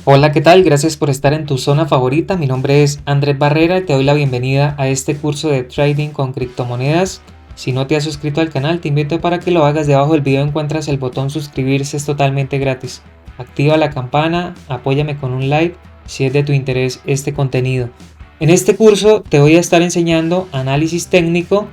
Hola, ¿qué tal? Gracias por estar en tu zona favorita. Mi nombre es Andrés Barrera y te doy la bienvenida a este curso de trading con criptomonedas. Si no te has suscrito al canal, te invito para que lo hagas. Debajo del video encuentras el botón suscribirse, es totalmente gratis. Activa la campana, apóyame con un like si es de tu interés este contenido. En este curso te voy a estar enseñando análisis técnico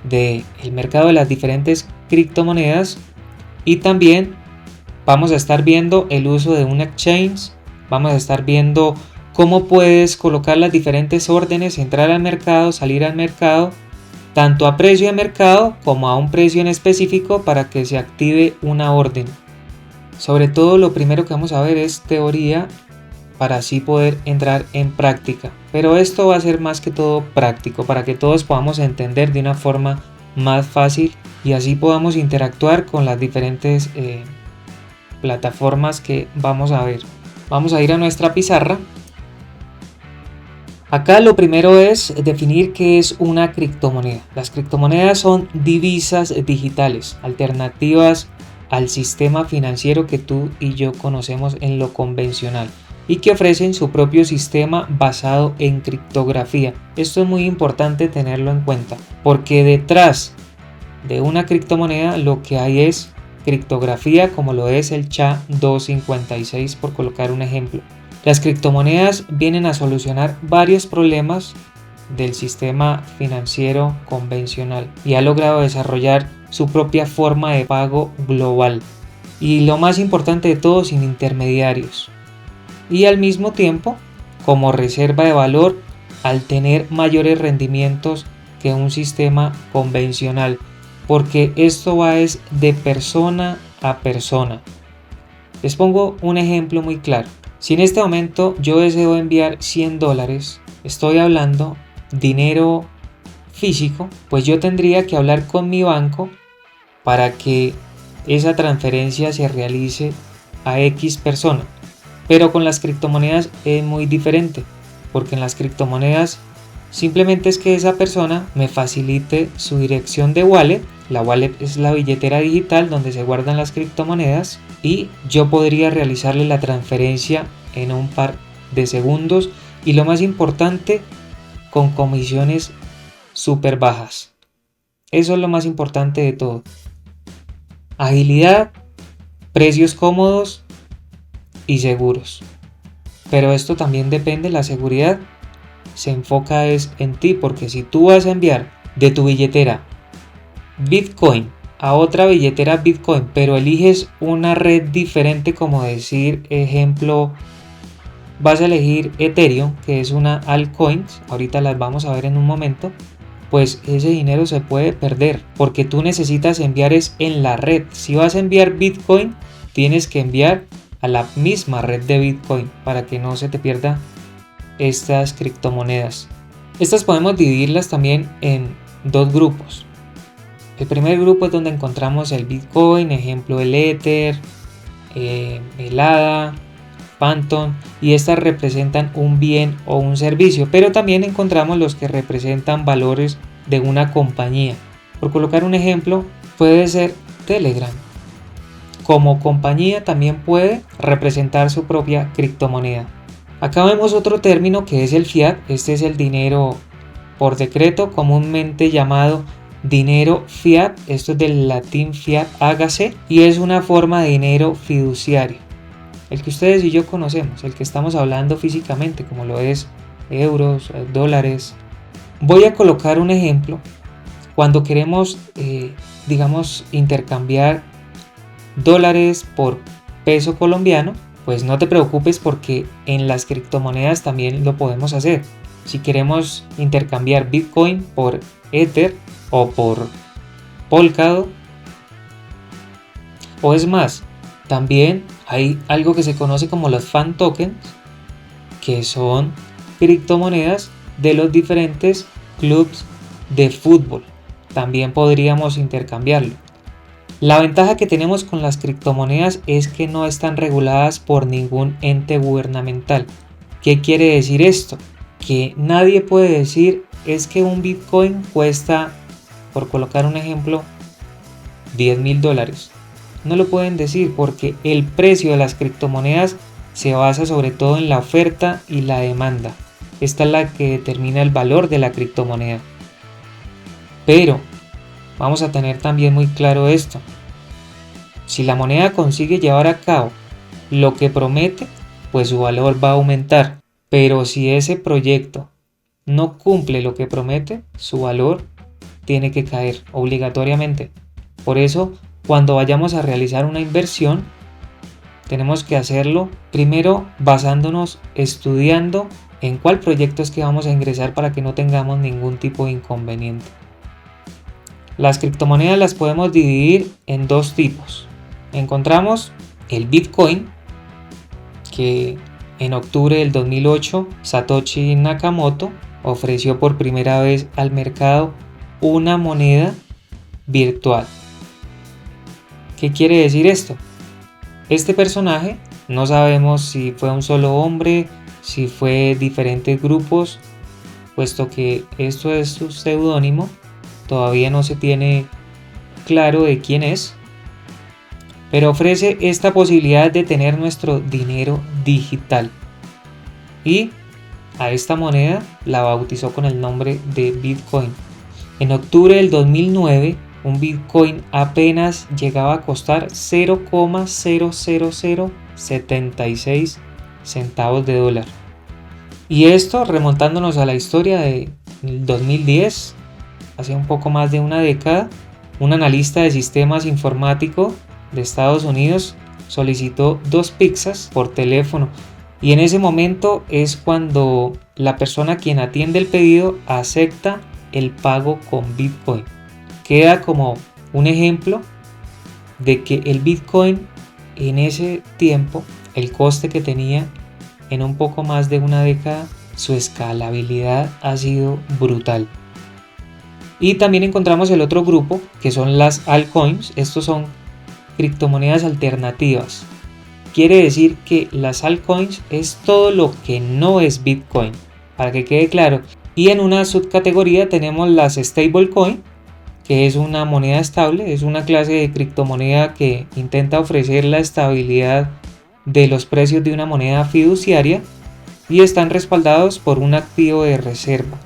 del mercado de las diferentes criptomonedas y también vamos a estar viendo el uso de un exchange, vamos a estar viendo cómo puedes colocar las diferentes órdenes, entrar al mercado, salir al mercado, tanto a precio de mercado como a un precio en específico para que se active una orden. Sobre todo lo primero que vamos a ver es teoría para así poder entrar en práctica. Pero esto va a ser más que todo práctico para que todos podamos entender de una forma más fácil y así podamos interactuar con las diferentes plataformas que vamos a ver. Vamos a ir a nuestra pizarra. Acá lo primero es definir qué es una criptomoneda. Las criptomonedas son divisas digitales, alternativas al sistema financiero que tú y yo conocemos en lo convencional y que ofrecen su propio sistema basado en criptografía. Esto es muy importante tenerlo en cuenta porque detrás de una criptomoneda lo que hay es criptografía, como lo es el SHA-256 por colocar un ejemplo. Las criptomonedas vienen a solucionar varios problemas del sistema financiero convencional y ha logrado desarrollar su propia forma de pago global y lo más importante de todo, sin intermediarios, y al mismo tiempo como reserva de valor al tener mayores rendimientos que un sistema convencional, porque esto va es de persona a persona. Les pongo un ejemplo muy claro. Si en este momento yo deseo enviar $100, estoy hablando dinero físico, pues yo tendría que hablar con mi banco para que esa transferencia se realice a X persona. Pero con las criptomonedas es muy diferente, porque en las criptomonedas simplemente es que esa persona me facilite su dirección de wallet. La wallet es la billetera digital donde se guardan las criptomonedas y yo podría realizarle la transferencia en un par de segundos y lo más importante, con comisiones súper bajas. Eso es lo más importante de todo. Agilidad, precios cómodos y seguros. Pero esto también depende, la seguridad se enfoca es en ti, porque si tú vas a enviar de tu billetera Bitcoin a otra billetera Bitcoin, pero eliges una red diferente, como decir ejemplo, vas a elegir Ethereum, que es una altcoin, ahorita las vamos a ver en un momento, pues ese dinero se puede perder, porque tú necesitas enviar es en la red. Si vas a enviar Bitcoin, tienes que enviar a la misma red de Bitcoin para que no se te pierda estas criptomonedas. Estas podemos dividirlas también en dos grupos. El primer grupo es donde encontramos el Bitcoin, ejemplo el Ether, el ADA, Phantom, y estas representan un bien o un servicio, pero también encontramos los que representan valores de una compañía. Por colocar un ejemplo, puede ser Telegram. Como compañía también puede representar su propia criptomoneda. Acá vemos otro término que es el fiat. Este es el dinero por decreto, comúnmente llamado dinero fiat. Esto es del latín fiat, hágase, y es una forma de dinero fiduciario, el que ustedes y yo conocemos, el que estamos hablando físicamente, como lo es euros, dólares. Voy a colocar un ejemplo. Cuando queremos, digamos, intercambiar dólares por peso colombiano, pues no te preocupes, porque en las criptomonedas también lo podemos hacer. Si queremos intercambiar Bitcoin por Ether o por Polkadot, o es más, también hay algo que se conoce como los fan tokens, que son criptomonedas de los diferentes clubes de fútbol. También podríamos intercambiarlo. La ventaja que tenemos con las criptomonedas es que no están reguladas por ningún ente gubernamental. ¿Qué quiere decir esto? Que nadie puede decir es que un Bitcoin cuesta, por colocar un ejemplo, $10,000. No lo pueden decir, porque el precio de las criptomonedas se basa sobre todo en la oferta y la demanda. Esta es la que determina el valor de la criptomoneda. Pero vamos a tener también muy claro esto. Si la moneda consigue llevar a cabo lo que promete, pues su valor va a aumentar. Pero si ese proyecto no cumple lo que promete, su valor tiene que caer obligatoriamente. Por eso, cuando vayamos a realizar una inversión, tenemos que hacerlo primero basándonos, estudiando en cuál proyecto es que vamos a ingresar para que no tengamos ningún tipo de inconveniente. Las criptomonedas las podemos dividir en dos tipos. Encontramos el Bitcoin, que en octubre del 2008 Satoshi Nakamoto ofreció por primera vez al mercado una moneda virtual. ¿Qué quiere decir esto? Este personaje, no sabemos si fue un solo hombre, si fue diferentes grupos, puesto que esto es su seudónimo, todavía no se tiene claro de quién es, pero ofrece esta posibilidad de tener nuestro dinero digital. Y a esta moneda la bautizó con el nombre de Bitcoin. En octubre del 2009, un Bitcoin apenas llegaba a costar 0,00076 centavos de dólar. Y esto remontándonos a la historia del 2010, hace un poco más de una década, un analista de sistemas informáticos de Estados Unidos solicitó 2 pizzas por teléfono, y en ese momento es cuando la persona quien atiende el pedido acepta el pago con Bitcoin. Queda como un ejemplo de que el Bitcoin en ese tiempo, el coste que tenía en un poco más de una década, su escalabilidad ha sido brutal. Y también encontramos el otro grupo, que son las altcoins. Estos son criptomonedas alternativas. Quiere decir que las altcoins es todo lo que no es Bitcoin, para que quede claro. Y en una subcategoría tenemos las stablecoin, que es una moneda estable, es una clase de criptomoneda que intenta ofrecer la estabilidad de los precios de una moneda fiduciaria y están respaldados por un activo de reserva.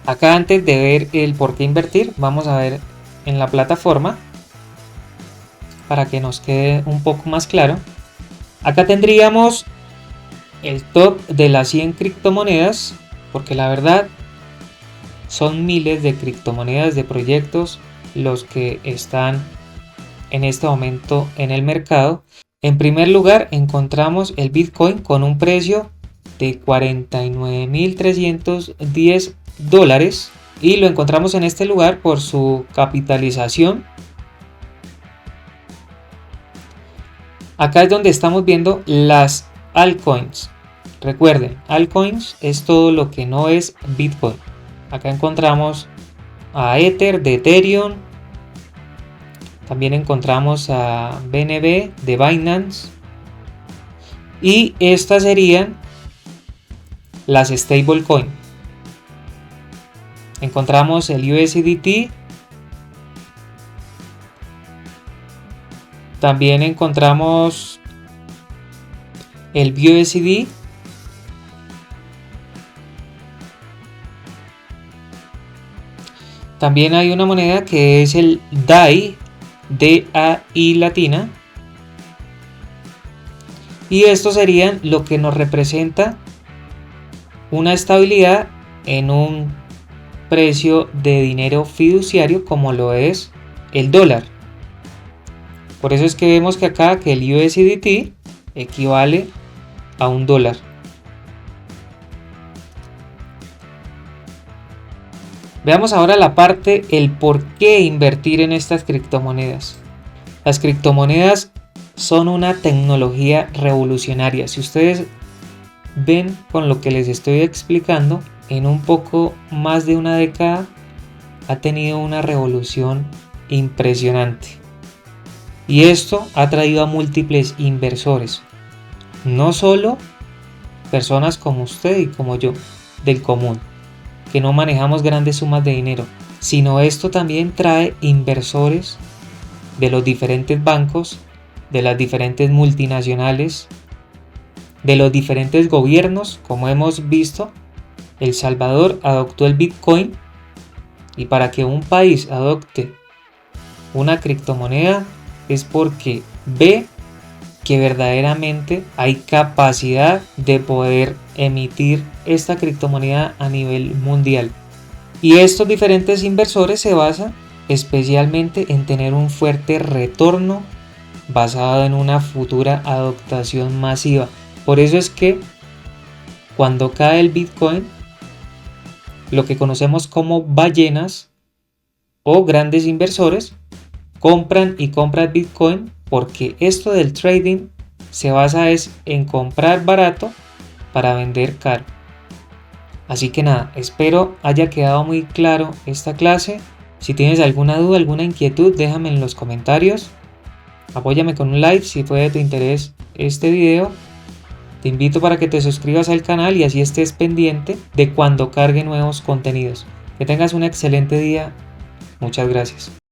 Acá, antes de ver el por qué invertir, vamos a ver en la plataforma para que nos quede un poco más claro. Acá tendríamos el top de las 100 criptomonedas, porque la verdad son miles de criptomonedas, de proyectos los que están en este momento en el mercado. En primer lugar encontramos el Bitcoin con un precio de $49.310 y lo encontramos en este lugar por su capitalización. Acá es donde estamos viendo las altcoins. Recuerden, altcoins es todo lo que no es Bitcoin. Acá encontramos a Ether de Ethereum. También encontramos a BNB de Binance. Y estas serían las stablecoin. Encontramos el USDT. También encontramos el BUSD. También hay una moneda que es el DAI, D-A-I latina. Y estos serían lo que nos representa una estabilidad en un precio de dinero fiduciario como lo es el dólar. Por eso es que vemos que acá que el USDT equivale a $1. Veamos ahora la parte, el por qué invertir en estas criptomonedas. Las criptomonedas son una tecnología revolucionaria. Si ustedes ven con lo que les estoy explicando, en un poco más de una década ha tenido una revolución impresionante. Y esto ha traído a múltiples inversores, no solo personas como usted y como yo, del común, que no manejamos grandes sumas de dinero, sino esto también trae inversores de los diferentes bancos, de las diferentes multinacionales, de los diferentes gobiernos. Como hemos visto, El Salvador adoptó el Bitcoin, y para que un país adopte una criptomoneda es porque ve que verdaderamente hay capacidad de poder emitir esta criptomoneda a nivel mundial. Y estos diferentes inversores se basan especialmente en tener un fuerte retorno basado en una futura adoptación masiva. Por eso es que cuando cae el Bitcoin, lo que conocemos como ballenas o grandes inversores compran y compran Bitcoin, porque esto del trading se basa en comprar barato para vender caro. Así que nada, espero haya quedado muy claro esta clase. Si tienes alguna duda, alguna inquietud, déjame en los comentarios. Apóyame con un like si fue de tu interés este video. Te invito para que te suscribas al canal y así estés pendiente de cuando cargue nuevos contenidos. Que tengas un excelente día. Muchas gracias.